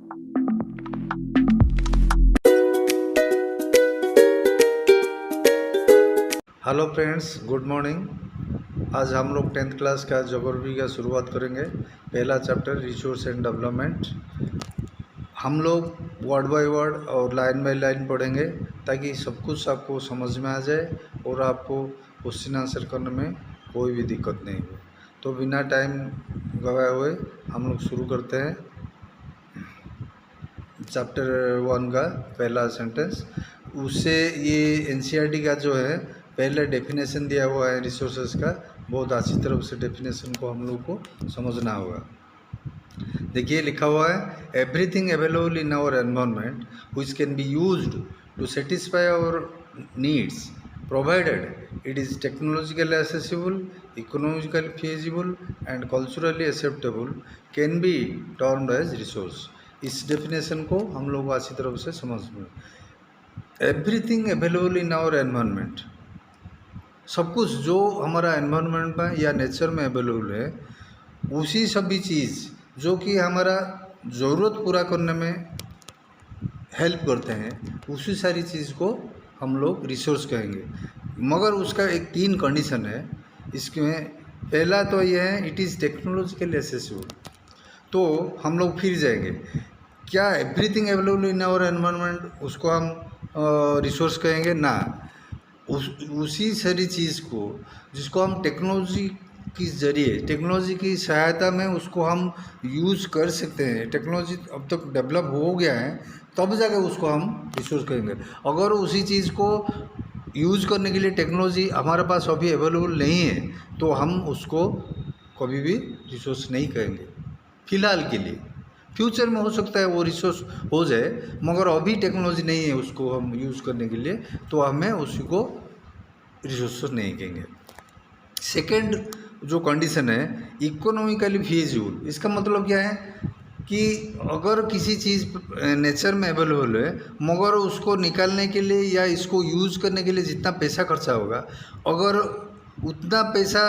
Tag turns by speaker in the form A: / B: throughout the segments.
A: Hello friends, good morning. आज हम लोग 10th क्लास का ज्योग्राफी का शुरुआत करेंगे। पहला चैप्टर रिसोर्स एंड डेवलपमेंट। हम लोग वर्ड बाय वर्ड और लाइन बाय लाइन पढ़ेंगे ताकि सब कुछ आपको समझ में आ जाए और आपको क्वेश्चन आंसर करने में कोई भी दिक्कत नहीं हो। तो बिना टाइम गवाए हुए हम लोग शुरू करते हैं। चैप्टर 1 का पहला सेंटेंस, उससे ये एनसीईआरटी का जो है पहले डेफिनेशन दिया हुआ है रिसोर्सेज का, बहुत अच्छी तरह से डेफिनेशन को हम लोग को समझना होगा। देखिए लिखा हुआ है, everything available in our environment which can be used to satisfy our needs provided it is technologically accessible, economically feasible and culturally acceptable can be termed as resource. इस डेफिनेशन को हम लोग अच्छी तरह से समझ में, everything available in our environment, सब कुछ जो हमारा एनवायरनमेंट में या नेचर में अवेलेबल है, उसी सभी चीज़ जो कि हमारा ज़रूरत पूरा करने में हेल्प करते हैं, उसी सारी चीज़ को हम लोग रिसोर्स कहेंगे। मगर उसका एक 3 कंडीशन है इसमें। पहला तो ये है, इट इज़ टेक्नोलॉजिकली एक्सेसिबल। तो हम लोग फिर जाएंगे, क्या everything available in our environment उसको हम रिसोर्स कहेंगे ना, उसी सारी चीज़ को जिसको हम टेक्नोलॉजी के ज़रिए, टेक्नोलॉजी की सहायता में उसको हम यूज़ कर सकते हैं, टेक्नोलॉजी अब तक डेवलप हो गया है, तब जाके उसको हम रिसोर्स कहेंगे। अगर उसी चीज़ को यूज़ करने के लिए टेक्नोलॉजी हमारे पास अभी अवेलेबल नहीं है तो हम उसको कभी भी रिसोर्स नहीं कहेंगे फ़िलहाल के लिए। फ्यूचर में हो सकता है वो रिसोर्स हो जाए, मगर अभी टेक्नोलॉजी नहीं है उसको हम यूज़ करने के लिए, तो हमें उसी को रिसोर्स नहीं कहेंगे। सेकंड जो कंडीशन है, इकोनॉमिकली फीजिबल। इसका मतलब क्या है कि अगर किसी चीज़ नेचर में अवेलेबल है, मगर उसको निकालने के लिए या इसको यूज़ करने के लिए जितना पैसा खर्चा होगा, अगर उतना पैसा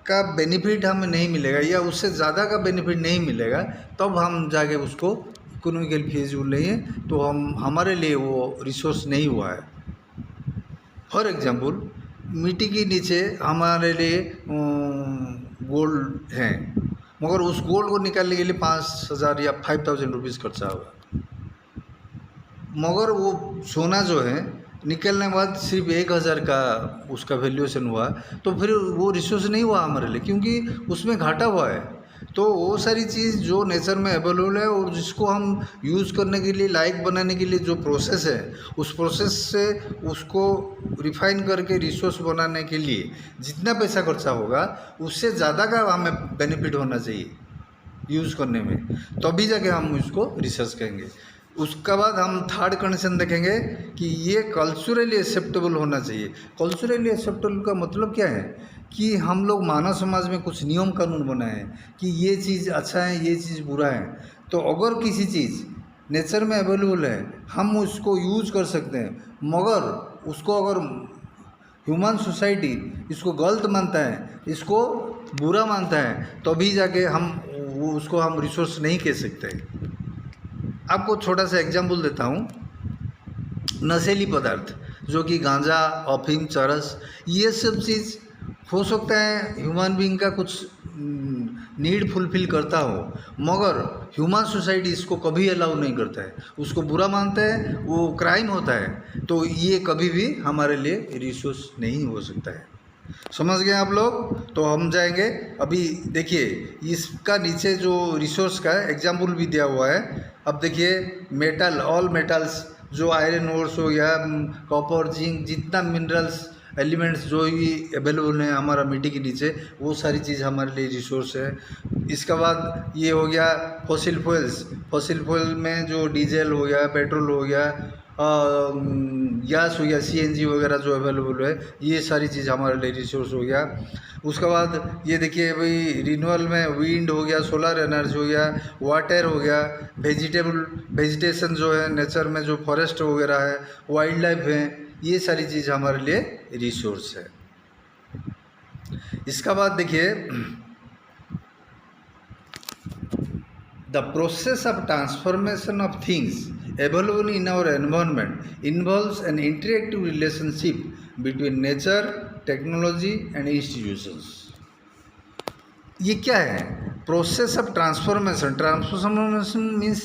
A: का बेनिफिट हमें नहीं मिलेगा या उससे ज़्यादा का बेनिफिट नहीं मिलेगा, तब हम जाके उसको इकोनॉमिकली फीजिबल नहीं है, तो हमारे लिए वो रिसोर्स नहीं हुआ है। फॉर एग्जांपल, मिट्टी के नीचे हमारे लिए गोल्ड है, मगर उस गोल्ड को निकालने के लिए 5,000 या 5,000 रुपीज़ खर्चा होगा, मगर वो सोना जो है निकलने के बाद सिर्फ 1,000 का उसका वैल्यूएशन हुआ, तो फिर वो रिसोर्स नहीं हुआ हमारे लिए, क्योंकि उसमें घाटा हुआ है। तो वो सारी चीज़ जो नेचर में अवेलेबल है और जिसको हम यूज़ करने के लिए, लायक बनाने के लिए जो प्रोसेस है, उस प्रोसेस से उसको रिफाइन करके रिसोर्स बनाने के लिए जितना पैसा खर्चा होगा, उससे ज़्यादा का हमें बेनिफिट होना चाहिए यूज़ करने में, तभी जाके हम इसको रिसर्च कहेंगे। उसका बाद हम थर्ड कंडीशन देखेंगे कि ये कल्चरली एक्सेप्टेबल होना चाहिए। कल्चरली एक्सेप्टेबल का मतलब क्या है कि हम लोग मानव समाज में कुछ नियम कानून बनाए हैं कि ये चीज़ अच्छा है, ये चीज़ बुरा है। तो अगर किसी चीज़ नेचर में अवेलेबल है, हम उसको यूज़ कर सकते हैं, मगर उसको अगर ह्यूमन सोसाइटी इसको गलत मानता है, इसको बुरा मानता है, तभी जाके हम उसको हम रिसोर्स नहीं कह सकते। आपको छोटा सा एग्जाम्पल देता हूँ। नशीली पदार्थ जो कि गांजा, अफीम, चरस, ये सब चीज़ हो सकता है ह्यूमन बीइंग का कुछ नीड फुलफिल करता हो, मगर ह्यूमन सोसाइटी इसको कभी अलाउ नहीं करता है, उसको बुरा मानता है, वो क्राइम होता है, तो ये कभी भी हमारे लिए रिसोर्स नहीं हो सकता है। समझ गए आप लोग? तो हम जाएंगे अभी। देखिए इसका नीचे जो रिसोर्स का एग्जाम्पल भी दिया हुआ है। अब देखिए, मेटल, ऑल मेटल्स, जो आयरन ओर्स हो गया, कॉपर, जिंक, जितना मिनरल्स एलिमेंट्स जो भी अवेलेबल हैं हमारा मिट्टी के नीचे, वो सारी चीज़ हमारे लिए रिसोर्स है। इसका बाद ये हो गया फॉसिल फ्यूल्स। फॉसिल फ्यूल में जो डीजल हो गया, पेट्रोल हो गया, गैस हो गया, सीएनजी वगैरह जो अवेलेबल है, ये सारी चीज़ हमारे लिए रिसोर्स हो गया। उसके बाद ये देखिए भाई, रिन्यूअल में विंड हो गया, सोलर एनर्जी हो गया, वाटर हो गया, वेजिटेशन जो है नेचर में, जो फॉरेस्ट वगैरह है, वाइल्ड लाइफ है, ये सारी चीज़ हमारे लिए रिसोर्स है। इसका बाद देखिए, The process of transformation of things available in our environment involves an interactive relationship between nature, technology and institutions. ये क्या है? Process of transformation. Transformation means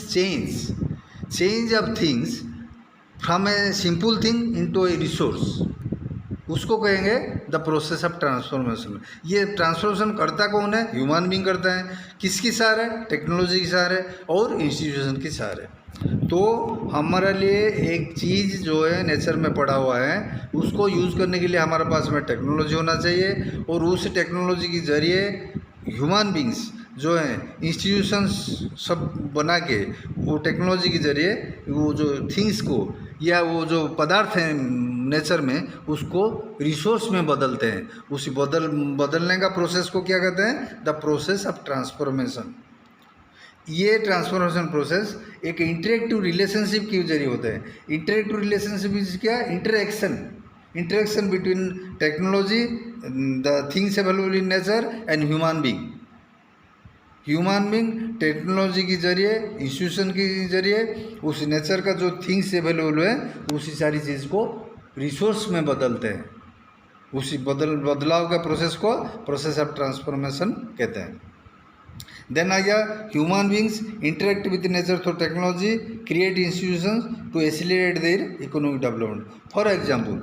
A: change of things from a simple thing into A resource, उसको कहेंगे the process of transformation. ये transformation करता कौन है? Human being करता है. किसकी सहारे? टेक्नोलॉजी की सहारे और इंस्टीट्यूशन की सहारे. तो हमारे लिए एक चीज़ जो है नेचर में पड़ा हुआ है, उसको यूज़ करने के लिए हमारे पास में टेक्नोलॉजी होना चाहिए, और उस टेक्नोलॉजी के ज़रिए ह्यूमन बींग्स जो हैं इंस्टीट्यूशंस सब बना के वो टेक्नोलॉजी के ज़रिए वो जो थिंग्स को या वो जो पदार्थ हैं नेचर में उसको रिसोर्स में बदलते हैं. उसी बदलने का प्रोसेस को क्या कहते हैं? The process of transformation. ये ट्रांसफॉर्मेशन प्रोसेस एक इंटरेक्टिव रिलेशनशिप के जरिए होता है. इंटरेक्टिव रिलेशनशिप इज क्या? Interaction between technology, the things available in nature and human being technology के जरिए, इंस्टीट्यूशन के जरिए उस नेचर का जो थिंग्स अवेलेबल है उसी सारी चीज़ को रिसोर्स में बदलते हैं. उसी बदलाव का प्रोसेस को प्रोसेस ऑफ ट्रांसफॉर्मेशन कहते हैं. देन आ गया human beings interact with nature through technology, create institutions to accelerate their economic development. For example,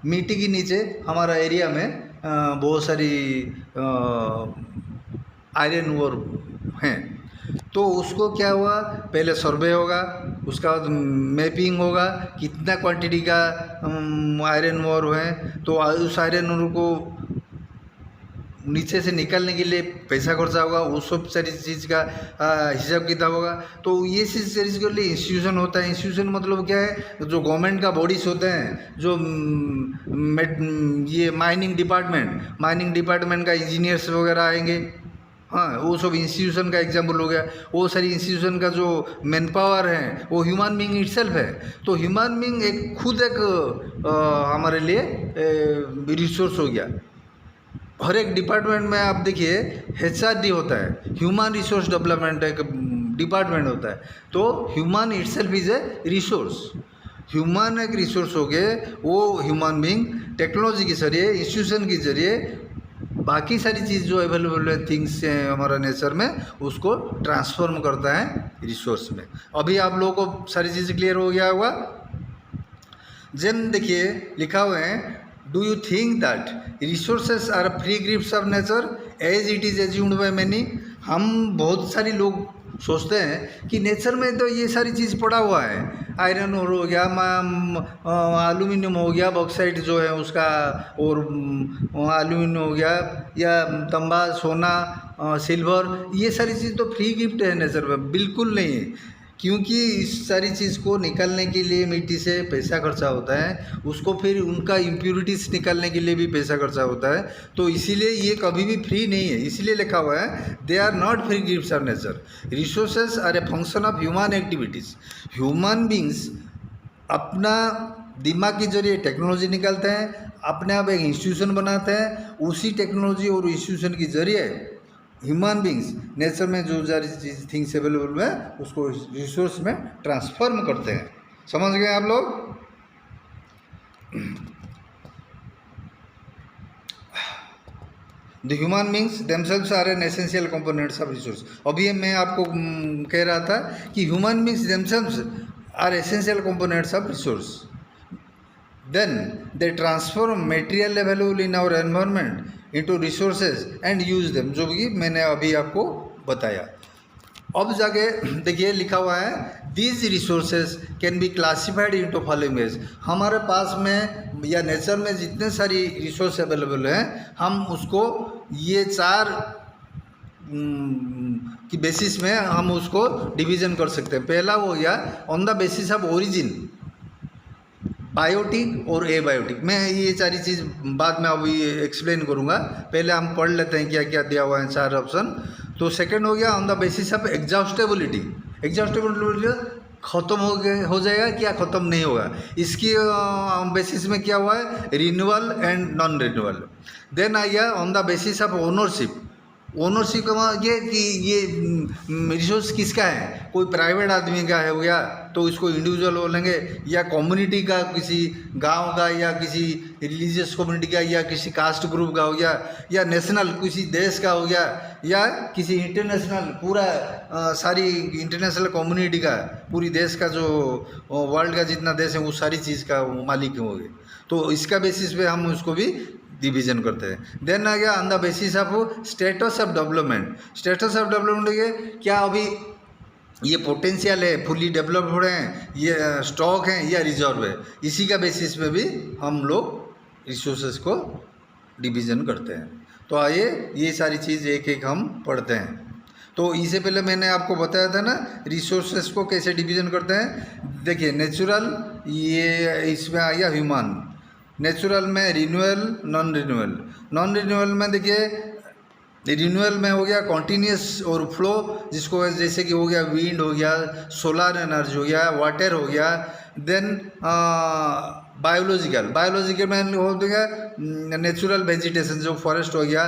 A: मिट्टी के नीचे हमारा एरिया में बहुत सारी आयरन ओर हैं, तो उसको क्या हुआ? पहले सर्वे होगा, उसका बाद मैपिंग होगा, कितना क्वांटिटी का आयरन ओर है, तो उस आयरन ओर को नीचे से निकालने के लिए पैसा खर्चा होगा, वो सब सारी चीज़ का हिसाब किताब होगा. तो ये चीज़ के लिए इंस्टीट्यूशन होता है. इंस्टीट्यूशन मतलब क्या है? जो गवर्नमेंट का बॉडीज होते हैं, जो ये माइनिंग डिपार्टमेंट का इंजीनियर्स वगैरह आएंगे. हाँ, वो सब इंस्टीट्यूशन का एग्जाम्पल हो गया. वो सारी इंस्टीट्यूशन का जो मैन पावर है वो ह्यूमन बीइंग इटसेल्फ है. तो ह्यूमन बीइंग खुद एक हमारे लिए रिसोर्स हो गया. हर एक डिपार्टमेंट में आप देखिए HRD होता है, ह्यूमन रिसोर्स डेवलपमेंट एक डिपार्टमेंट होता है. तो human itself is a resource. Human एक रिसोर्स हो गए, वो ह्यूमन बीइंग टेक्नोलॉजी के जरिए, इंस्टीट्यूशन के जरिए बाकी सारी चीज़ जो अवेलेबल है थिंग्स हैं हमारा नेचर में, उसको ट्रांसफॉर्म करता है रिसोर्स में. अभी आप लोगों को सारी चीज़ क्लियर हो गया होगा. जेन देखिए लिखा हुआ है, do you think that resources are free gifts of nature as it is assumed by many. हम बहुत सारी लोग सोचते हैं कि नेचर में तो ये सारी चीज़ पड़ा हुआ है, आयरन ओर हो गया, एल्यूमिनियम हो गया, बॉक्साइट जो है उसका, और एल्यूमिनियम हो गया, या तांबा, सोना, सिल्वर, ये सारी चीज़ तो फ्री गिफ्ट है नेचर में. बिल्कुल नहीं है, क्योंकि इस सारी चीज़ को निकालने के लिए मिट्टी से पैसा खर्चा होता है, उसको फिर उनका इम्प्योरिटीज निकालने के लिए भी पैसा खर्चा होता है. तो इसीलिए ये कभी भी फ्री नहीं है. इसीलिए लिखा हुआ है they are not free gifts of nature. Resources are a function of human activities. Human beings अपना दिमाग के जरिए टेक्नोलॉजी निकालते हैं, अपने आप एक इंस्टीट्यूशन बनाते हैं, उसी टेक्नोलॉजी और इंस्टीट्यूशन के जरिए ह्यूमन बींग्स नेचर में जो सारी चीज़ थिंग्स अवेलेबल है उसको रिसोर्स में ट्रांसफॉर्म करते हैं. समझ गए आप लोग? The human beings themselves are an essential components of resource. अभी मैं आपको कह रहा था कि human beings themselves are essential components of resource. Then they transform material available in our environment into resources and use them, जो कि मैंने अभी आपको बताया. अब जाके देखिए लिखा हुआ है, these resources can be classified into following veg. हमारे पास में या नेचर में जितने सारी रिसोर्स अवेलेबल हैं, हम उसको ये 4 की बेसिस में हम उसको डिवीज़न कर सकते हैं. पहला वो गया on the basis of origin, biotic और एबायोटिक. मैं ये सारी चीज़ बाद में अभी एक्सप्लेन करूँगा. पहले हम पढ़ लेते हैं क्या क्या दिया हुआ है 4 ऑप्शन. तो सेकंड हो गया ऑन द बेसिस ऑफ एग्जॉस्टेबिलिटी. एग्जॉस्टेबिलिटी खत्म हो जाएगा क्या ख़त्म नहीं होगा, इसकी बेसिस में क्या हुआ है, renewal and non renewal. Then आ गया on the basis of ownership. Ownership का ये कि ये रिसोर्स किसका है, कोई प्राइवेट आदमी का है हो गया तो इसको इंडिविजुअल बोलेंगे, या कम्युनिटी का, किसी गांव का, या किसी रिलीजियस कम्युनिटी का, या किसी कास्ट ग्रुप का हो गया, या नेशनल किसी देश का हो गया, या किसी इंटरनेशनल पूरा सारी इंटरनेशनल कम्युनिटी का, पूरी देश का जो वर्ल्ड का जितना देश है वो सारी चीज़ का वो मालिक हो गए। तो इसका बेसिस पे हम उसको भी डिवीजन करते हैं। देन आ गया on the basis of status of development. Status of development ये क्या, अभी ये पोटेंशियल है, फुली डेवलप हो रहे हैं, ये स्टॉक है या रिजर्व है, इसी का बेसिस पे भी हम लोग रिसोर्सेज को डिवीजन करते हैं। तो आइए ये सारी चीज़ एक एक हम पढ़ते हैं। तो इससे पहले मैंने आपको बताया था ना रिसोर्सेज को कैसे डिवीजन करते हैं। देखिए नेचुरल, ये इसमें आ गया ह्यूमन। नेचुरल में renewal, non renewal. Non renewal में देखिए रिन्यूअल में हो गया कॉन्टीन्यूस और फ्लो, जिसको जैसे कि हो गया विंड हो गया, सोलर एनर्जी हो गया, वाटर हो गया। देन बायोलॉजिकल में हो गया नेचुरल वेजिटेशन जो फॉरेस्ट हो गया।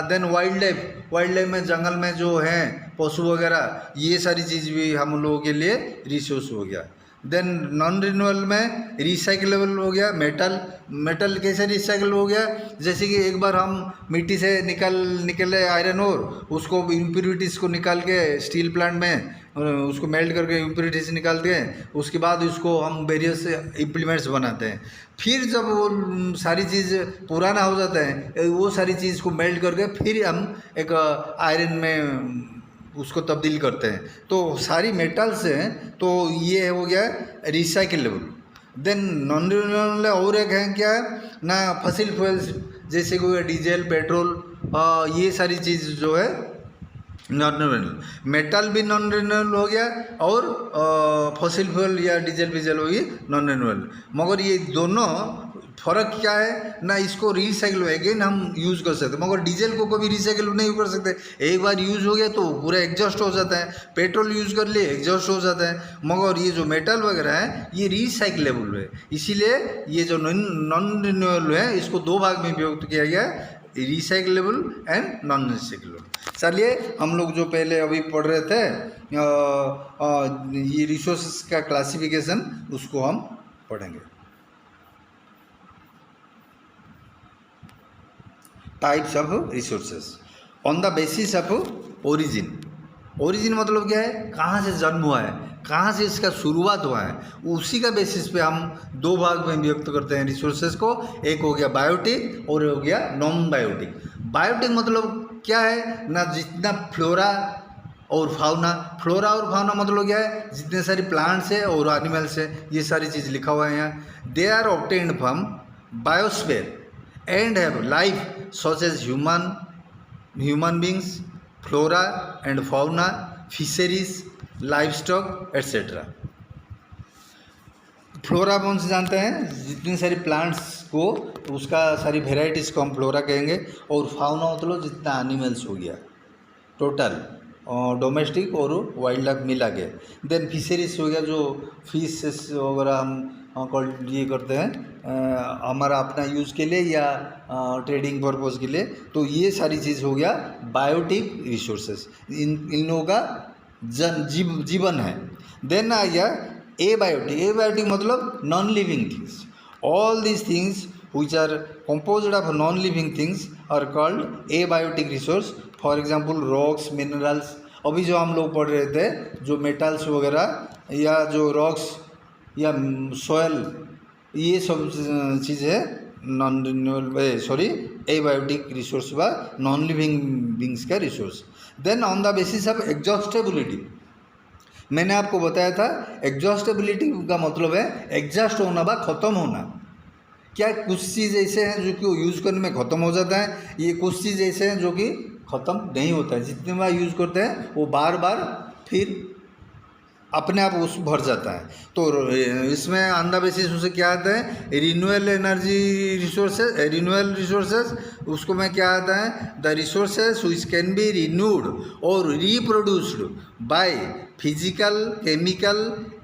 A: देन वाइल्ड लाइफ में जंगल में जो है पशु वगैरह, ये सारी चीज़ भी हम लोगों के लिए रिसोर्स हो गया। देन नॉन रिन्यूअल में रिसाइक्लेबल हो गया मेटल कैसे रिसाइकल हो गया, जैसे कि एक बार हम मिट्टी से निकले आयरन और उसको इम्प्योरिटीज़ को निकाल के स्टील प्लांट में उसको मेल्ट करके इम्प्योरिटीज निकालते हैं, उसके बाद उसको हम वेरियस इम्प्लीमेंट्स बनाते हैं। फिर जब वो सारी चीज़ पुराना हो जाता है, वो सारी चीज़ को मेल्ट करके फिर हम एक आयरन में उसको तब्दील करते हैं। तो सारी मेटल्स हैं, तो ये हो गया रिसाइकलेबल। देन नॉन रिन्यूएबल और एक है क्या ना, फसिल फ्यूल्स जैसे कि डीजल, पेट्रोल, ये सारी चीज़ जो है नॉन रिन्यूएबल। मेटल भी नॉन रिन्यूएबल हो गया और फसिल फ्यूल या डीजल होगी नॉन रिन्यूएबल। मगर ये दोनों फर्क क्या है ना, इसको रिसाइकिल अगेन हम यूज़ कर सकते हैं, मगर डीजल को कभी रिसाइकिल नहीं कर सकते। एक बार यूज़ हो गया तो पूरा एग्जॉस्ट हो जाता है। पेट्रोल यूज़ कर लिए एग्जॉस्ट हो जाता है, मगर ये जो मेटल वगैरह है ये रिसाइकिलेबल है। इसीलिए ये जो नॉन रिन्यूएबल है इसको दो भाग में विभक्त किया गया है, रिसाइकिलेबल एंड नॉन रिसाइकिलेबल। चलिए हम लोग जो पहले अभी पढ़ रहे थे ये रिसोर्सेज का क्लासिफिकेशन, उसको हम पढ़ेंगे। Types of resources on the basis of origin. Origin मतलब क्या है, कहाँ से जन्म हुआ है, कहाँ से इसका शुरुआत हुआ है, उसी का बेसिस पे हम दो भाग में व्यक्त करते हैं रिसोर्सेज को। एक हो गया बायोटिक और हो गया नॉन बायोटिक। बायोटिक मतलब क्या है ना, जितना फ्लोरा और फाउना मतलब क्या है, जितने सारी प्लांट्स है और एनिमल्स है, ये सारी चीज़ लिखा हुआ है यहाँ। They are obtained from biosphere and have life such as human beings, flora and fauna, fisheries, livestock etc. Flora कौन से जानते हैं, जितनी सारी प्लांट्स को उसका सारी वेराइटीज़ को हम फ्लोरा कहेंगे, और फाउना मतलब जितना एनिमल्स हो गया टोटल डोमेस्टिक और वाइल्ड लाइफ मिला के। देन फिशरीज हो गया, जो फिश वगैरह हम ये करते हैं हमारा अपना यूज़ के लिए या ट्रेडिंग पर्पज़ के लिए, तो ये सारी चीज़ हो गया बायोटिक रिसोर्सेज, इन लोगों का जीवन है। देन आ गया एबायोटिक मतलब non living things. All these things which are composed of non-living things are called abiotic resource. For example rocks, minerals, अभी जो हम लोग पढ़ रहे थे, जो मेटल्स वगैरह या जो रॉक्स या सॉयल, ये सब चीज़ें नॉन रिन्यूएबल एबायोटिक रिसोर्स व नॉन लिविंग बींग्स का resource. Then on the basis of exhaustibility, मैंने आपको बताया था एग्जॉस्टेबिलिटी का मतलब है एग्जॉस्ट होना व ख़त्म होना। क्या कुछ चीज़ ऐसे हैं जो कि यूज़ करने में ख़त्म हो जाता है, ये कुछ चीज़ ऐसे हैं जो कि ख़त्म नहीं होता है, जितने बार यूज़ करते हैं वो बार बार फिर अपने आप उस भर जाता है। तो इसमें ऑन द बेसिस उसे क्या आता है, renewable energy resources, renewable resources, उसको में क्या आता है, the resources which can be renewed और reproduced by physical, chemical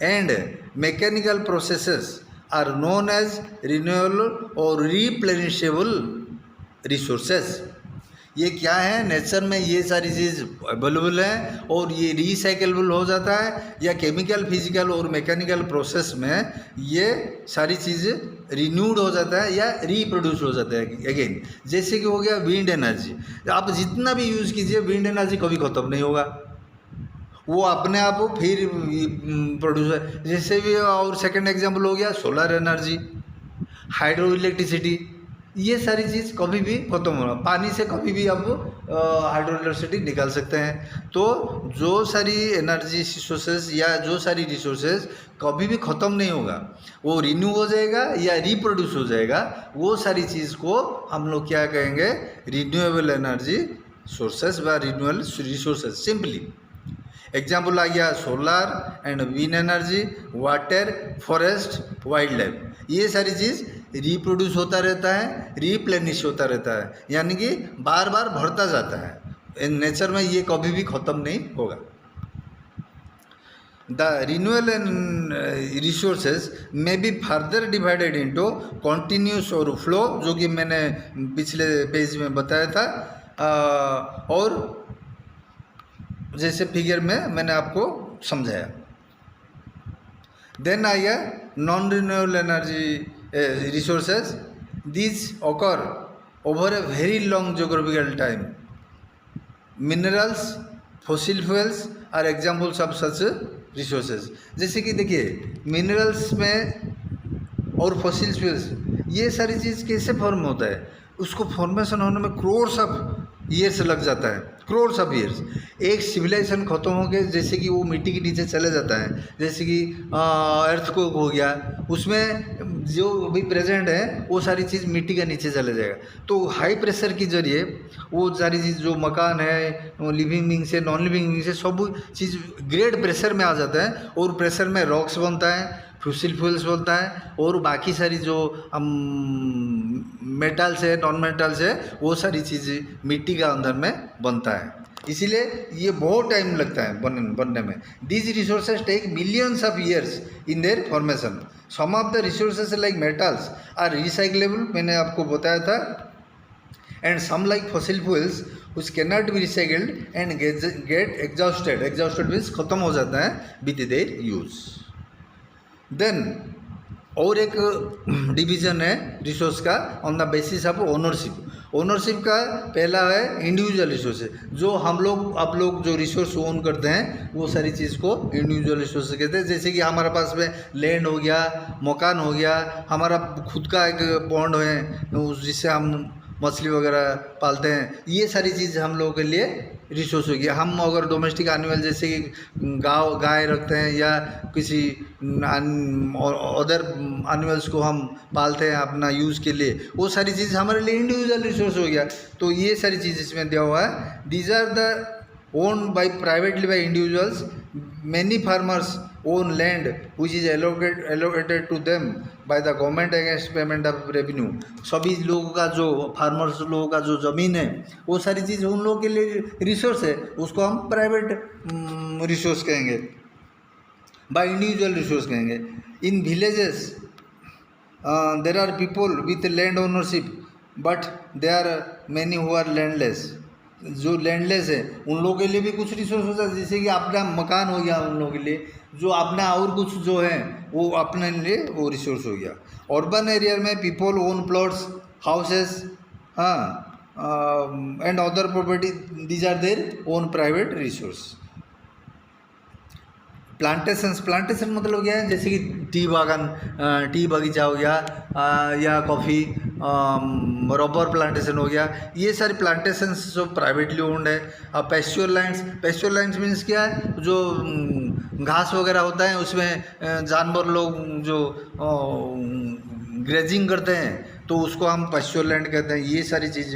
A: and mechanical processes are known as renewable और रिप्लेनिशेबल रिसोर्सेज। ये क्या है, नेचर में ये सारी चीज़ अवेलेबल है और ये रिसाइकेबल हो जाता है, या केमिकल, फिजिकल और मैकेनिकल प्रोसेस में ये सारी चीज़ रिन्यूड हो जाता है या रिप्रोड्यूस हो जाता है अगेन। जैसे कि हो गया विंड एनर्जी, आप जितना भी यूज़ कीजिए विंड एनर्जी कभी ख़त्म नहीं होगा, वो अपने आप फिर प्रोड्यूस है। जैसे भी, और सेकंड एग्जांपल हो गया सोलर एनर्जी, हाइड्रो इलेक्ट्रिसिटी, ये सारी चीज़ कभी भी खत्म होना, पानी से कभी भी आप हाइड्रो इलेक्ट्रिसिटी निकाल सकते हैं। तो जो सारी एनर्जी रिसोर्सेज या जो सारी रिसोर्सेज कभी भी ख़त्म नहीं होगा, वो रिन्यू हो जाएगा या रिप्रोड्यूस हो जाएगा, वो सारी चीज़ को हम लोग क्या कहेंगे, रिन्यूएबल एनर्जी सोर्सेज व रिन्यूएबल रिसोर्सेज। सिंपली एग्जाम्पल आ गया solar and wind energy, water, forest, wild life, ये सारी चीज़ रिप्रोड्यूस होता रहता है, रिप्लेनिश होता रहता है, यानी कि बार बार बढ़ता जाता है। नेचर में ये कभी भी ख़त्म नहीं होगा। द रिन्यूएबल रिसोर्सेज में be further divided into continuous और फ्लो, जो कि मैंने पिछले पेज में बताया था, और जैसे फिगर में मैंने आपको समझाया। देन आई है non renewable energy resources. These occur over a very long geographical time. Minerals, fossil fuels are examples of such resources. जैसे कि देखिए मिनरल्स में और फॉसिल फ्यूल्स, ये सारी चीज़ कैसे फॉर्म होता है, उसको फॉर्मेशन होने में क्रोर्स ऑफ ईयर्स लग जाता है, क्रोर्स ऑफ ईयर्स। एक सिविलाइजेशन खत्म हो गया, जैसे कि वो मिट्टी के नीचे चले जाता है, जैसे कि अर्थक्वेक हो गया, उसमें जो भी प्रेजेंट है वो सारी चीज़ मिट्टी के नीचे चले जाएगा। तो हाई प्रेशर के जरिए वो सारी चीज़ जो मकान है, लिविंग बींग से नॉन लिविंग बींग से सब चीज़ ग्रेट प्रेशर में आ जाता है, और प्रेशर में रॉक्स बनता है, फॉसिल फ्यूल्स बनता है, और बाकी सारी जो मेटल्स है, नॉन मेटल्स है, वो सारी चीज़ें मिट्टी का अंदर में बनता है। इसीलिए ये बहुत टाइम लगता है बनने में। These resources take millions of years in their formation. Some of the resources like metals are recyclable, मैंने आपको बताया था, and some like fossil fuels which cannot be recycled and get exhausted. Exhausted means खत्म हो जाता है with their use. Then और एक डिवीज़न है रिसोर्स का on the basis of ownership. Ownership का पहला है इंडिविजुअल रिसोर्स, जो हम लोग आप लोग जो रिसोर्स ओन करते हैं वो सारी चीज़ को इंडिविजुअल रिसोर्स कहते हैं। जैसे कि हमारे पास में लैंड हो गया, मकान हो गया, हमारा खुद का एक पॉन्ड है जिससे हम मछली वगैरह पालते हैं, ये सारी चीज़ हम लोगों के लिए रिसोर्स हो गया। हम अगर डोमेस्टिक एनिमल जैसे कि गाय रखते हैं या किसी अदर एनिमल्स को हम पालते हैं अपना यूज़ के लिए, वो सारी चीज़ हमारे लिए इंडिविजुअल रिसोर्स हो गया। तो ये सारी चीज़ इसमें दिया हुआ है। These are the owned by privately by individuals. Many farmers own land which is allocated to them by the government against payment of revenue. सभी लोगों का जो फार्मर्स लोगों का जो ज़मीन है वो सारी चीज़ उन लोगों के लिए रिसोर्स है, उसको हम प्राइवेट रिसोर्स कहेंगे, बाय इंडिविजुअल रिसोर्स कहेंगे। In villages there are people with land ownership but there are many who are landless. जो लैंडलेस है उन लोगों के लिए भी कुछ रिसोर्स होता है, जैसे कि अपना मकान हो गया उन लोगों के लिए, जो अपना और कुछ जो है वो अपने लिए वो रिसोर्स हो गया। अर्बन एरिया में people own plots, houses, and other property, these are their own private resource. Plantation मतलब क्या है, जैसे कि टी बागान, टी बगीचा हो गया, या कॉफ़ी, रबर प्लांटेशन हो गया, ये सारे प्लांटेशन जो प्राइवेटली ओन्ड है। अब पेस्चर लैंड्स मीन्स क्या है, जो घास वगैरह होता है उसमें जानवर लोग जो ग्रेजिंग करते हैं तो उसको हम पेस्चर लैंड कहते हैं। ये सारी चीज़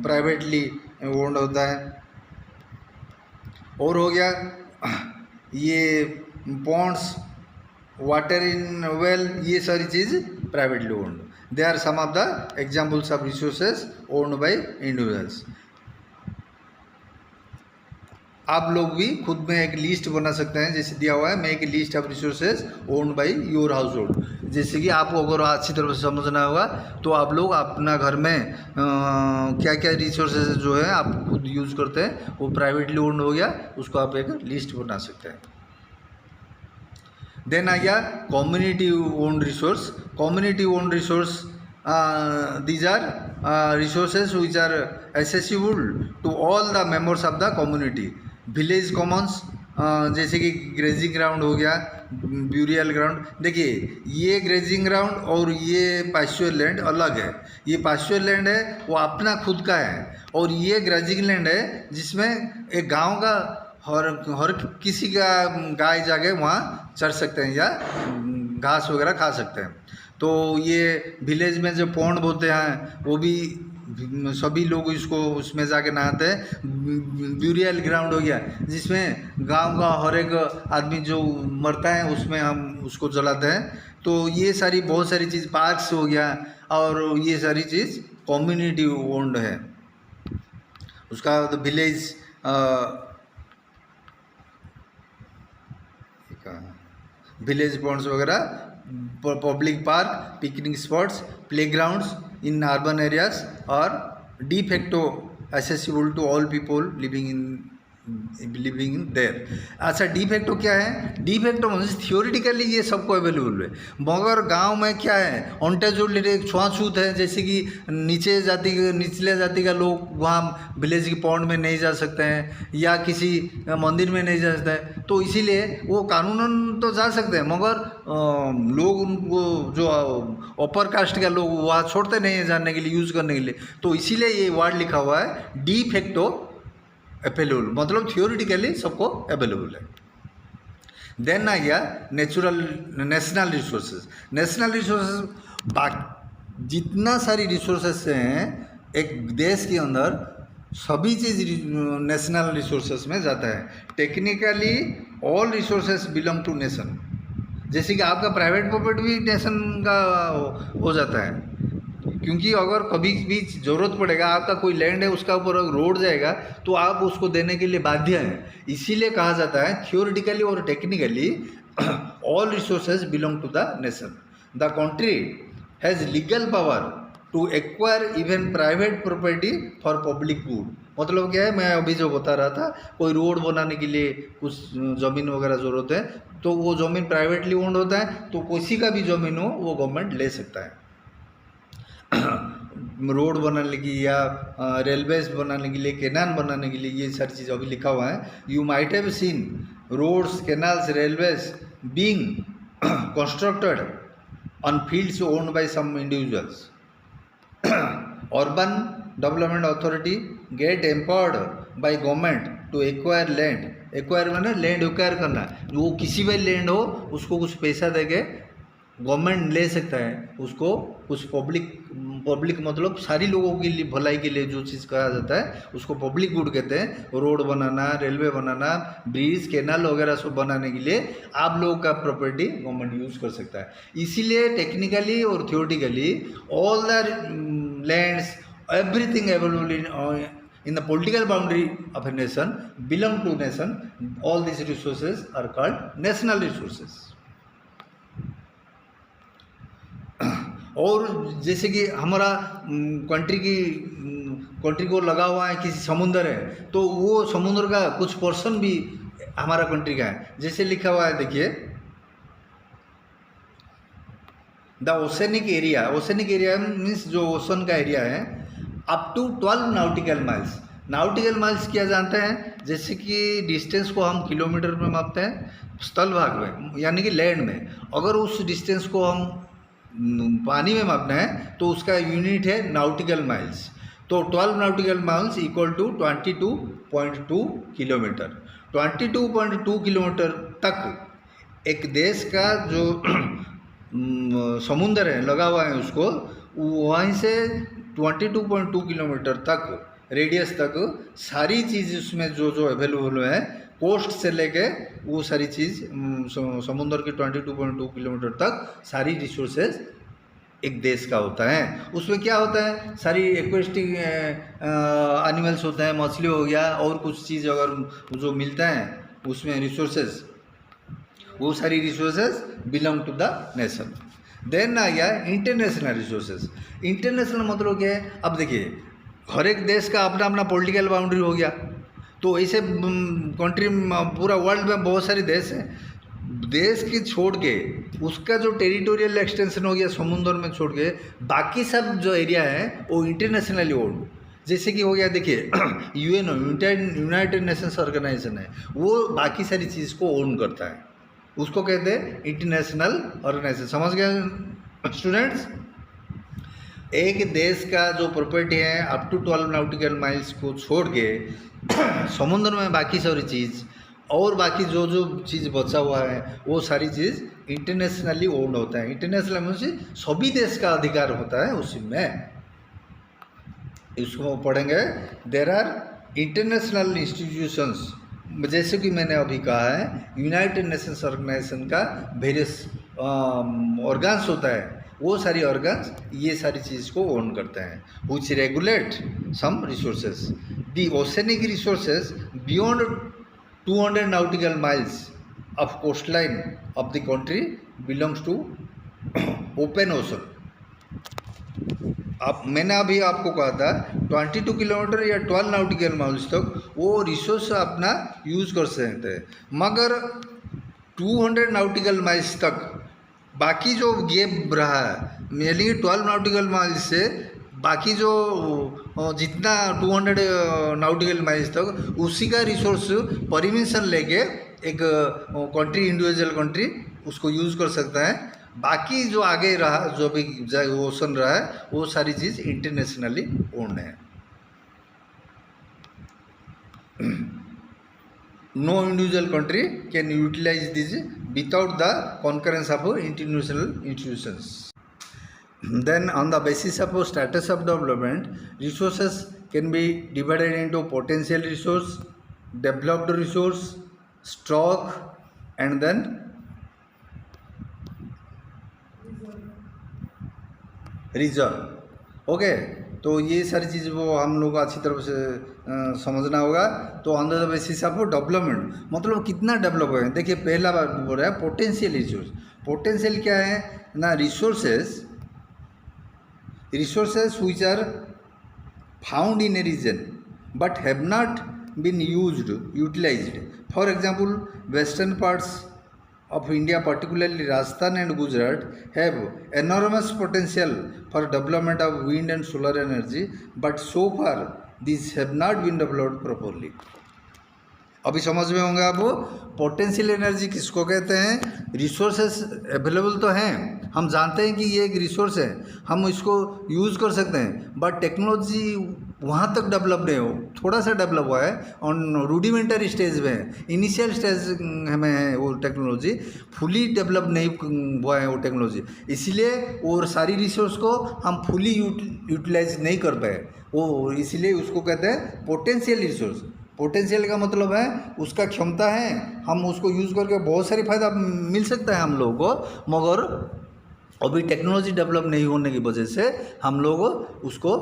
A: प्राइवेटली ओन्ड होता है। और हो गया ये पॉन्ड्स, वाटर इन वेल, ये सारी चीज़ privately owned. They are some of the examples of resources owned by individuals. आप लोग भी खुद में एक लिस्ट बना सकते हैं, जैसे दिया हुआ है, make a list of resources owned by your house hold. जैसे कि आपको अगर अच्छी तरह से समझना होगा तो आप लोग अपना घर में क्या क्या रिसोर्सेज जो है आप खुद यूज़ करते हैं, वो प्राइवेटली ओन्ड हो गया, उसको आप एक लिस्ट बना सकते हैं। देन आ गया community owned resource. Community owned resource, these are resources which are accessible to all the members of the community। Village Commons, जैसे कि ग्रेजिंग ग्राउंड हो गया, ब्यूरियल ग्राउंड। देखिए ये ग्रेजिंग ग्राउंड और ये पास्चर लैंड अलग है। ये पास्चर लैंड है वो अपना खुद का है, और ये ग्रेजिंग लैंड है जिसमें एक गांव का हर किसी का गाय जाके वहाँ चर सकते हैं या घास वगैरह खा सकते हैं। तो ये विलेज में जो पौंड बोलते हैं वो भी सभी लोग इसको उसमें जाके नहाते हैं। ब्यूरियल ग्राउंड हो गया जिसमें गांव का हर एक आदमी जो मरता है उसमें हम उसको जलाते हैं। तो ये सारी बहुत सारी चीज़, पार्क्स हो गया, और ये सारी चीज़ कम्युनिटी ओन्ड है। उसका तो विलेज विलेज पॉन्ड्स वगैरह, public park, picnic spots, playgrounds in urban areas और de facto accessible to all people living in there। अच्छा डी फैक्टो क्या है? डी फैक्टो मतलब थियोरिटिकली ये सबको अवेलेबल है, मगर गांव में क्या है, अनटचड एक छुआछूत है, जैसे कि निचले जाति का लोग वहाँ विलेज की पॉन्ड में नहीं जा सकते हैं या किसी मंदिर में नहीं जा सकते हैं। तो इसीलिए वो कानूनन तो जा सकते हैं, मगर लोग उनको जो अपर कास्ट के लोग वहाँ छोड़ते नहीं हैं जाने के लिए, यूज़ करने के लिए। तो इसीलिए ये वर्ड लिखा हुआ है डी फैक्टो अवेलेबल, मतलब थियोरिटिकली सबको अवेलेबल है। देन आ गया नेशनल रिसोर्सेज। नेशनल रिसोर्सेज जितना सारी रिसोर्सेज हैं एक देश के अंदर, सभी चीज़ नेशनल रिसोर्सेज में जाता है। Technically all resources belong to nation. जैसे कि आपका प्राइवेट प्रॉपर्टी भी नेशन का हो जाता है, क्योंकि अगर कभी भी ज़रूरत पड़ेगा, आपका कोई लैंड है उसका ऊपर रोड जाएगा तो आप उसको देने के लिए बाध्य हैं। इसीलिए कहा जाता है थियोरिटिकली और technically all resources belong to the nation. The country has legal power to acquire even private property for public good. मतलब क्या है, मैं अभी जो बता रहा था, कोई रोड बनाने के लिए कुछ ज़मीन वगैरह ज़रूरत है तो वो ज़मीन प्राइवेटली ओन्ड होता है, तो किसी का भी ज़मीन हो वो गवर्नमेंट ले सकता है। रोड बनाने की या रेलवेज बनाने के लिए, कैनाल बनाने के लिए, ये सारी चीज़ अभी लिखा हुआ है। You might have seen roads, canals, railways being constructed on fields owned by some individuals. Urban development authority get empowered by government to acquire land. Acquire माने लैंड एक्वायर करना, वो किसी भी लैंड हो उसको कुछ पैसा देके गवर्नमेंट ले सकता है उसको। कुछ पब्लिक मतलब सारी लोगों के लिए भलाई के लिए जो चीज़ कहा जाता है उसको पब्लिक गुड कहते हैं। रोड बनाना, रेलवे बनाना, ब्रिज, कैनाल वगैरह सब बनाने के लिए आप लोगों का प्रॉपर्टी गवर्नमेंट यूज़ कर सकता है। इसीलिए टेक्निकली और theoretically all the lands, everything available in the political boundary of a nation belong to nation। all these resources are called national resources। और जैसे कि हमारा कंट्री को लगा हुआ है किसी समुंदर है, तो वो समुद्र का कुछ पोर्शन भी हमारा कंट्री का है। जैसे लिखा हुआ है, देखिए the oceanic area. Oceanic area means जो ओशन का एरिया है up to 12 nautical miles. नाउटिकल miles क्या जानते हैं? जैसे कि डिस्टेंस को हम किलोमीटर में मापते हैं स्थल भाग में, यानी कि लैंड में। अगर उस डिस्टेंस को हम पानी में मापना है तो उसका यूनिट है नाउटिकल माइल्स। तो 12 nautical miles equal to 22.2 kilometre. 22.2 kilometre तक एक देश का जो समुंदर है लगा हुआ है उसको, वहीं से 22.2 किलोमीटर तक रेडियस तक सारी चीज़ उसमें जो अवेलेबल है, कोस्ट से लेके वो सारी चीज़ समुंदर के 22.2 किलोमीटर तक सारी रिसोर्सेज एक देश का होता है। उसमें क्या होता है, सारी एक्वेस्टिक एनिमल्स होते हैं, मछली हो गया और कुछ चीज़ अगर जो मिलता है उसमें रिसोर्सेज, वो सारी resources belong to the nation. Then आ गया इंटरनेशनल रिसोर्सेज। इंटरनेशनल मतलब क्या है, अब देखिए हर एक देश का अपना अपना पॉलिटिकल बाउंड्री हो गया, तो ऐसे कंट्री पूरा वर्ल्ड में बहुत सारे देश हैं, देश की छोड़ के उसका जो टेरिटोरियल एक्सटेंशन हो गया समुद्र में छोड़ के बाकी सब जो एरिया है वो इंटरनेशनली ओन्ड। जैसे कि हो गया देखिए यूएनओ, यूनाइटेड नेशंस ऑर्गेनाइजेशन है, वो बाकी सारी चीज़ को ओन करता है, उसको कहते हैं इंटरनेशनल ऑर्गेनाइजेशन। समझ गए स्टूडेंट्स? एक देश का जो प्रॉपर्टी है अप टू 12 नॉटिकल माइल्स को छोड़ के समुद्र में बाकी सारी चीज़ और बाकी जो जो चीज़ बचा हुआ है वो सारी चीज़ इंटरनेशनली ओन्ड होता है। इंटरनेशनल मीन्स सभी देश का अधिकार होता है उसी में। इसको पढ़ेंगे। देर आर इंटरनेशनल इंस्टीट्यूशंस, जैसे कि मैंने अभी कहा है यूनाइटेड नेशंस ऑर्गेनाइजेशन का वेरियस ऑर्गन्स होता है, वो सारी ऑर्गन्स ये सारी चीज़ को ओन करते हैं। Which regulate some resources, the oceanic resources beyond 200 nautical miles of coastline of the country belongs to open ocean। अब मैंने अभी आपको कहा था 22 किलोमीटर या 12 नाउटिकल माइल्स तक वो रिसोर्स अपना यूज़ कर सकते हैं, मगर 200 नाउटिकल माइल्स तक बाकी जो गैप रहा है यानी 12 नाउटिकल माइल्स से बाकी जो जितना 200 नाउटिकल माइल्स तक उसी का रिसोर्स परमिशन लेके एक कंट्री, इंडिविजुअल कंट्री उसको यूज़ कर सकता है। बाकी जो आगे रहा जो भी ओशन रहा है वो सारी चीज़ इंटरनेशनली ओन्ड है। No individual country can utilise this without the concurrence of international institutions. Then on the basis of status of development, resources can be divided into potential resource, developed resource, stock and then reserve. Okay, तो ये सारी चीज़ वो हम लोग को अच्छी तरह से समझना होगा। तो on the basis of development मतलब कितना डेवलप है। देखिए पहला बार बोल रहा है पोटेंशियल रिसोर्स। पोटेंशियल क्या है ना, resources which are found in a region but have not been utilized. For example, western parts of India, particularly Rajasthan and Gujarat, have enormous potential for development of wind and solar energy, but so far these have not been developed properly. अभी समझ में होंगे आपको potential energy किसको कहते हैं। Resources available तो हैं, हम जानते हैं कि ये एक रिसोर्स है, हम इसको यूज़ कर सकते हैं, बट टेक्नोलॉजी वहाँ तक डेवलप नहीं हो, थोड़ा सा डेवलप हुआ है ऑन रूडिमेंटरी स्टेज में है, इनिशियल स्टेज में है वो टेक्नोलॉजी, फुली डेवलप नहीं हुआ है वो टेक्नोलॉजी, इसीलिए और सारी रिसोर्स को हम फुली यूटिलाइज नहीं कर पाए वो, इसीलिए उसको कहते हैं पोटेंशियल रिसोर्स। पोटेंशियल का मतलब है उसका क्षमता है, हम उसको यूज़ करके बहुत सारी फ़ायदा मिल सकता है हम लोगों को, मगर अभी टेक्नोलॉजी डेवलप नहीं होने की वजह से हम लोग उसको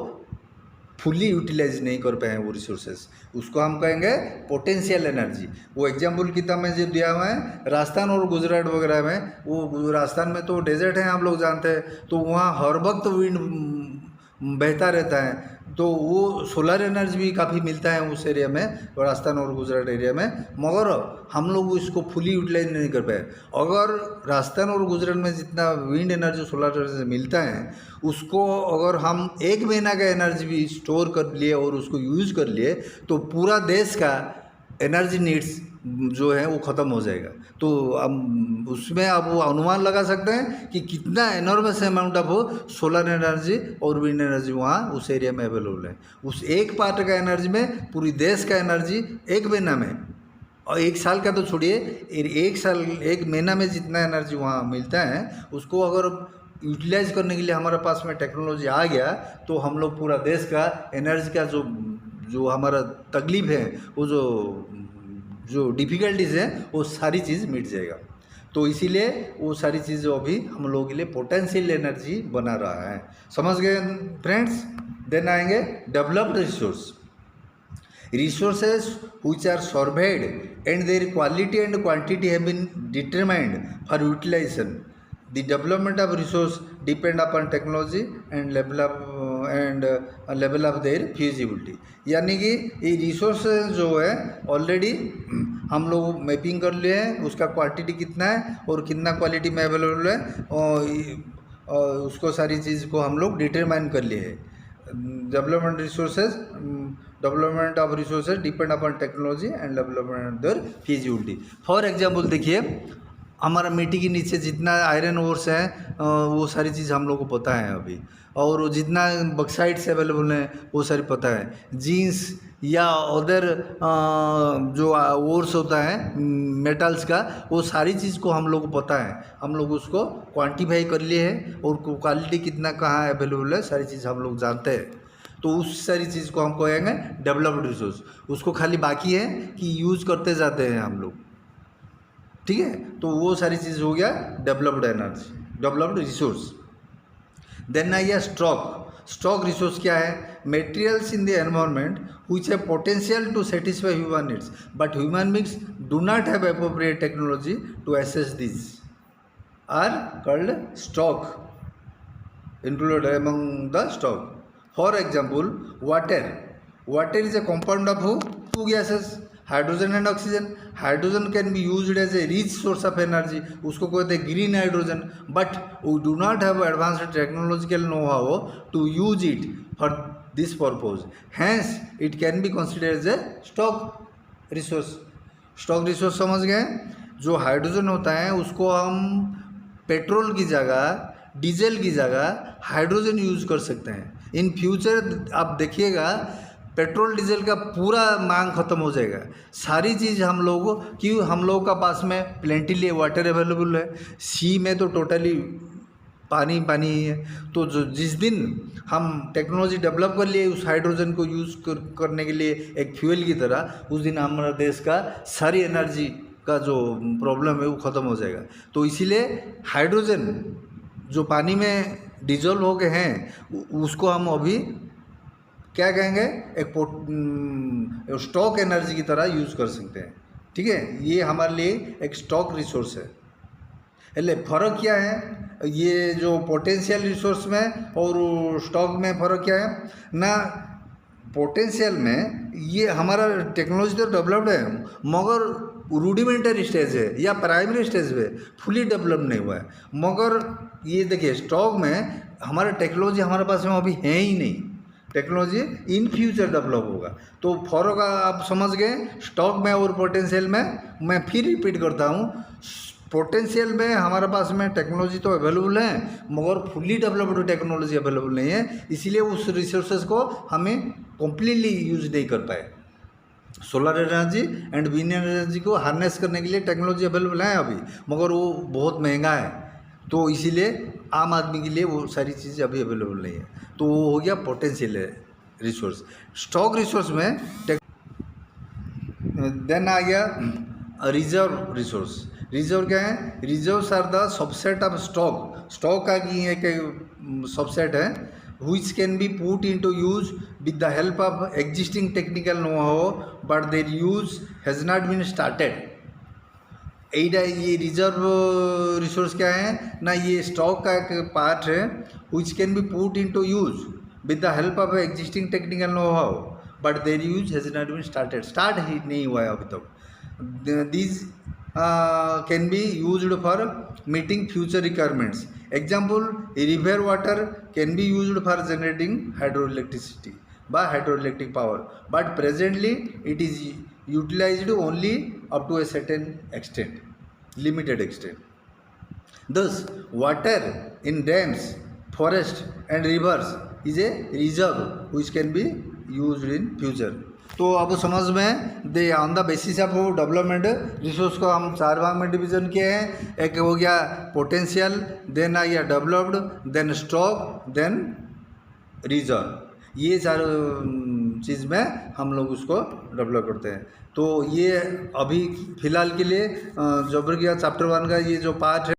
A: फुली यूटिलाइज नहीं कर पाए वो रिसोर्सेज, उसको हम कहेंगे पोटेंशियल एनर्जी। वो एग्जांपल किताब में जो दिया हुआ है राजस्थान और गुजरात वगैरह में, वो राजस्थान में तो डेजर्ट है आप लोग जानते हैं, तो वहाँ हर वक्त विंड बहता रहता है, तो वो सोलर एनर्जी भी काफ़ी मिलता है उस एरिया में, राजस्थान और गुजरात एरिया में, मगर हम लोग इसको फुली यूटिलाइज नहीं कर पाए। अगर राजस्थान और गुजरात में जितना विंड एनर्जी सोलर एनर्जी मिलता है उसको अगर हम 1 महीना का एनर्जी भी स्टोर कर लिए और उसको यूज़ कर लिए तो पूरा देश का एनर्जी नीड्स जो है वो ख़त्म हो जाएगा। तो अब उसमें आप वो अनुमान लगा सकते हैं कि कितना enormous amount of solar energy और विंड एनर्जी वहाँ उस एरिया में अवेलेबल है। उस एक पार्ट का एनर्जी में पूरी देश का एनर्जी 1 महीना में, और 1 साल का तो छोड़िए, 1 महीना में जितना एनर्जी वहाँ मिलता है उसको अगर यूटिलाइज करने के लिए हमारे पास में टेक्नोलॉजी आ गया तो हम लोग पूरा देश का एनर्जी का जो हमारा तकलीफ है, वो जो डिफ़िकल्टीज़ है वो सारी चीज़ मिट जाएगा। तो इसीलिए वो सारी चीज़ अभी हम लोगों के लिए पोटेंशियल एनर्जी बना रहा है। समझ गए फ्रेंड्स? देन आएंगे developed resources which are surveyed and their quality and quantity have been determined for utilization, the development of resource depend upon technology and level of their feasibility. यानी कि ये resource जो है ऑलरेडी हम लोग mapping कर लिए हैं, उसका क्वांटिटी कितना है और कितना क्वालिटी में अवेलेबल है, और उसको सारी चीज़ को हम लोग डिटरमाइन कर लिए हैं। Development of resources depend upon technology and development their feasibility. For example देखिए, हमारा मिट्टी के नीचे जितना आयरन ओर्स है वो सारी चीज़ हम लोग को पता है अभी, और जितना बक्साइट्स अवेलेबल हैं वो सारी पता है। जीन्स या अदर जो ओर्स होता है मेटल्स का, वो सारी चीज़ को हम लोग को पता है, हम लोग उसको क्वांटिफाई कर लिए हैं, और क्वालिटी कितना कहाँ अवेलेबल है सारी चीज़ हम लोग जानते हैं। तो उस सारी चीज़ को हम कहेंगे डेवलप्ड रिसोर्स। उसको खाली बाकी है कि यूज़ करते जाते हैं हम लोग, ठीक है। तो वो सारी चीज़ हो गया developed energy, developed resource. Then आ गया स्टॉक रिसोर्स क्या है? Materials in the environment which have potential to satisfy human needs, but human beings do not have appropriate technology to assess these, are called stock, included among the stock. For example, water is a compound of two gases, hydrogen and oxygen. Hydrogen can be used as a rich source of energy, उसको कहते हैं green hydrogen, but we do not have advanced technological know how to use it for this purpose, hence it can be considered as a stock resource. Stock resource समझ गए? जो hydrogen होता है उसको हम पेट्रोल की जगह, डीजल की जगह हाइड्रोजन यूज कर सकते हैं। इन फ्यूचर आप देखिएगा पेट्रोल डीजल का पूरा मांग खत्म हो जाएगा। सारी चीज़ हम लोगों क्यों, हम लोगों का पास में प्लेंटीली वाटर अवेलेबल है, सी में तो टोटली पानी ही है। तो जो जिस दिन हम टेक्नोलॉजी डेवलप कर लिए उस हाइड्रोजन को यूज़ करने के लिए एक फ्यूल की तरह, उस दिन हमारा देश का सारी एनर्जी का जो प्रॉब्लम है वो ख़त्म हो जाएगा। तो इसीलिए हाइड्रोजन जो पानी में डिजोल्व हो गए हैं उसको हम अभी क्या कहेंगे, एक स्टॉक एनर्जी की तरह यूज़ कर सकते हैं, ठीक है। ये हमारे लिए एक स्टॉक रिसोर्स है। એટલે फ़र्क क्या है, ये जो पोटेंशियल रिसोर्स में और स्टॉक में फ़र्क क्या है ना? पोटेंशियल में ये हमारा टेक्नोलॉजी तो डेवलप्ड है मगर रूडिमेंटरी स्टेज है या प्राइमरी स्टेज पे फुली डेवलप नहीं हुआ है। मगर ये देखिए स्टॉक में हमारा टेक्नोलॉजी हमारे पास में अभी है ही नहीं, टेक्नोलॉजी इन फ्यूचर डेवलप होगा। तो फर्क आप समझ गए स्टॉक में और पोटेंशियल में। मैं फिर रिपीट करता हूँ, पोटेंशियल में हमारे पास में टेक्नोलॉजी तो अवेलेबल है मगर फुल्ली डेवलप्ड टेक्नोलॉजी अवेलेबल नहीं है, इसलिए उस रिसोर्सेज को हमें कम्प्लीटली यूज नहीं कर पाए। Solar energy and wind energy को हार्नेस करने के लिए टेक्नोलॉजी अवेलेबल है अभी, मगर वो बहुत महंगा है, तो इसीलिए आम आदमी के लिए वो सारी चीज़ें अभी अवेलेबल नहीं है। तो वो हो गया पोटेंशियल रिसोर्स। स्टॉक रिसोर्स में देन आ गया रिजर्व रिसोर्स। रिजर्व क्या है? Reserves are the subset of stock. Stock का की एक सबसेट है which can be put into use with the help of existing technical know-how but their use has not been started। ये reserve resource क्या है ना? ये स्टॉक का एक पार्ट है which can be put into use with the help of existing technical know-how but their use has not been started। Start ही नहीं हुआ है अभी तक। These can be used for meeting future requirements। Example, river water can be used for generating hydroelectricity by hydroelectric power, but presently it is utilized only up to a certain extent, limited extent। Thus, water in dams, forests and rivers is a reserve which can be used in future। तो अब समझ में दे on the basis of development resource को हम 4 भाग में division किए हैं। एक हो गया पोटेंशियल, देन आ गया developed, then stock, then reserve. ये 4 चीज़ में हम लोग उसको डेवलप करते हैं। तो ये अभी फ़िलहाल के लिए जोग्राफी चैप्टर 1 का ये जो पार्ट है